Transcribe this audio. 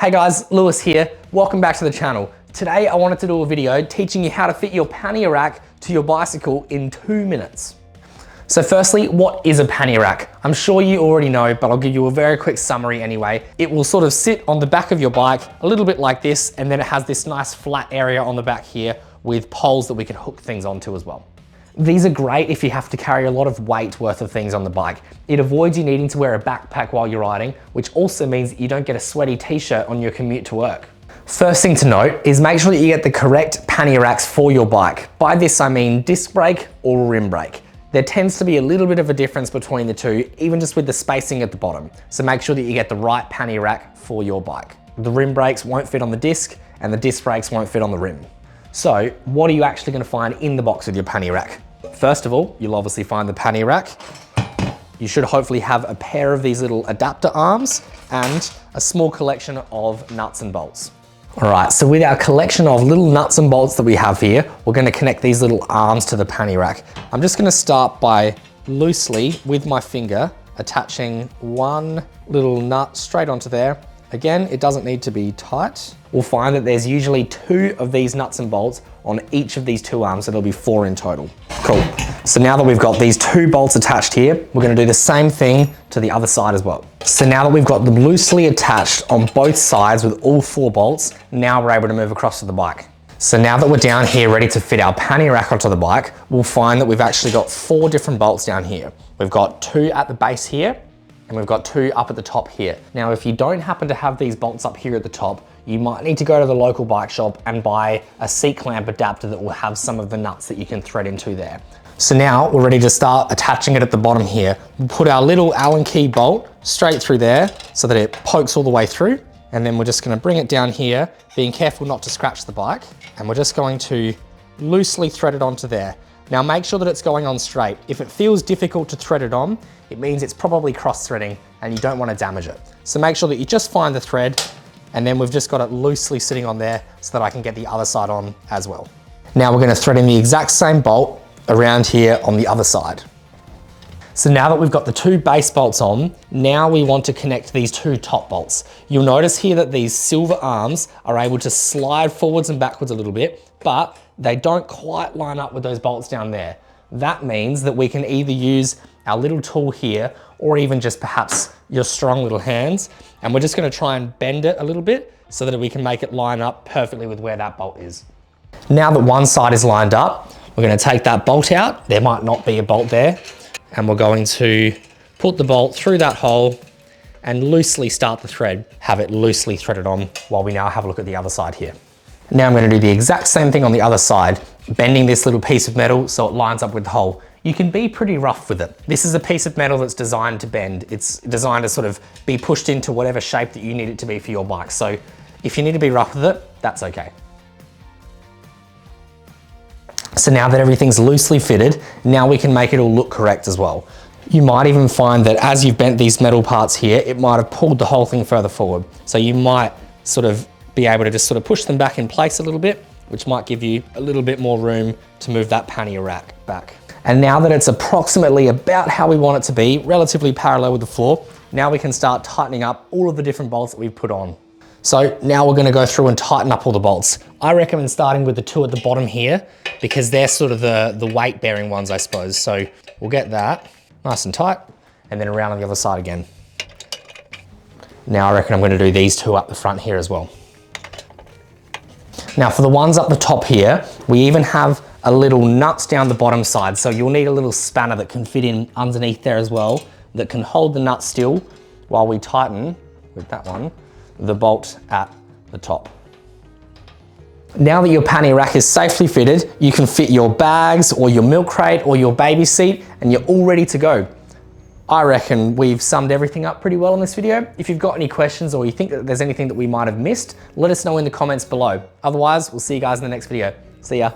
Hey guys, Lewis here. Welcome back to the channel. Today I wanted to do a video teaching you how to fit your pannier rack to your bicycle in 2 minutes. So firstly, what is a pannier rack? I'm sure you already know, but I'll give you a very quick summary anyway. It will sort of sit on the back of your bike, a little bit like this, and then it has this nice flat area on the back here with poles that we can hook things onto as well. These are great if you have to carry a lot of weight worth of things on the bike. It avoids you needing to wear a backpack while you're riding, which also means that you don't get a sweaty t-shirt on your commute to work. First thing to note is make sure that you get the correct pannier racks for your bike. By this I mean disc brake or rim brake. There tends to be a little bit of a difference between the two, even just with the spacing at the bottom. So make sure that you get the right pannier rack for your bike. The rim brakes won't fit on the disc and the disc brakes won't fit on the rim. So what are you actually going to find in the box with your pannier rack? First of all, you'll obviously find the pannier rack. You should hopefully have a pair of these little adapter arms and a small collection of nuts and bolts. All right, so with our collection of little nuts and bolts that we have here, we're going to connect these little arms to the pannier rack. I'm just going to start by loosely, with my finger, attaching one little nut straight onto there. Again, it doesn't need to be tight. We'll find that there's usually 2 of these nuts and bolts on each of these 2 arms, so there'll be 4 in total. Cool. So now that we've got these 2 bolts attached here, we're going to do the same thing to the other side as well. So now that we've got them loosely attached on both sides with all 4 bolts, now we're able to move across to the bike. So now that we're down here ready to fit our pannier rack onto the bike, we'll find that we've actually got 4 different bolts down here. We've got 2 at the base here, and we've got 2 up at the top here. Now, if you don't happen to have these bolts up here at the top, you might need to go to the local bike shop and buy a seat clamp adapter that will have some of the nuts that you can thread into there. So now we're ready to start attaching it at the bottom here. We'll put our little Allen key bolt straight through there so that it pokes all the way through. And then we're just gonna bring it down here, being careful not to scratch the bike. And we're just going to loosely thread it onto there. Now make sure that it's going on straight. If it feels difficult to thread it on, it means it's probably cross-threading and you don't want to damage it. So make sure that you just find the thread, and then we've just got it loosely sitting on there so that I can get the other side on as well. Now we're going to thread in the exact same bolt around here on the other side. So now that we've got the 2 base bolts on, now we want to connect these 2 top bolts. You'll notice here that these silver arms are able to slide forwards and backwards a little bit, but they don't quite line up with those bolts down there. That means that we can either use our little tool here or even just perhaps your strong little hands, and we're just going to try and bend it a little bit so that we can make it line up perfectly with where that bolt is. Now that one side is lined up, we're going to take that bolt out. There might not be a bolt there, and we're going to put the bolt through that hole and loosely start the thread. Have it loosely threaded on while we now have a look at the other side here. Now I'm going to do the exact same thing on the other side, bending this little piece of metal so it lines up with the hole. You can be pretty rough with it. This is a piece of metal that's designed to bend. It's designed to sort of be pushed into whatever shape that you need it to be for your bike. So if you need to be rough with it, that's okay. So now that everything's loosely fitted, now we can make it all look correct as well. You might even find that as you've bent these metal parts here, it might have pulled the whole thing further forward. So you might sort of be able to just sort of push them back in place a little bit, which might give you a little bit more room to move that pannier rack back. And now that it's approximately about how we want it to be, relatively parallel with the floor, now we can start tightening up all of the different bolts that we've put on. So now we're going to go through and tighten up all the bolts. I recommend starting with the 2 at the bottom here because they're sort of the weight bearing ones, I suppose. So we'll get that nice and tight and then around on the other side again. Now I reckon I'm going to do these 2 up the front here as well. Now for the ones up the top here, we even have a little nuts down the bottom side. So you'll need a little spanner that can fit in underneath there as well, that can hold the nut still while we tighten, with that one, the bolt at the top. Now that your pannier rack is safely fitted, you can fit your bags or your milk crate or your baby seat and you're all ready to go. I reckon we've summed everything up pretty well in this video. If you've got any questions or you think that there's anything that we might have missed, let us know in the comments below. Otherwise, we'll see you guys in the next video. See ya.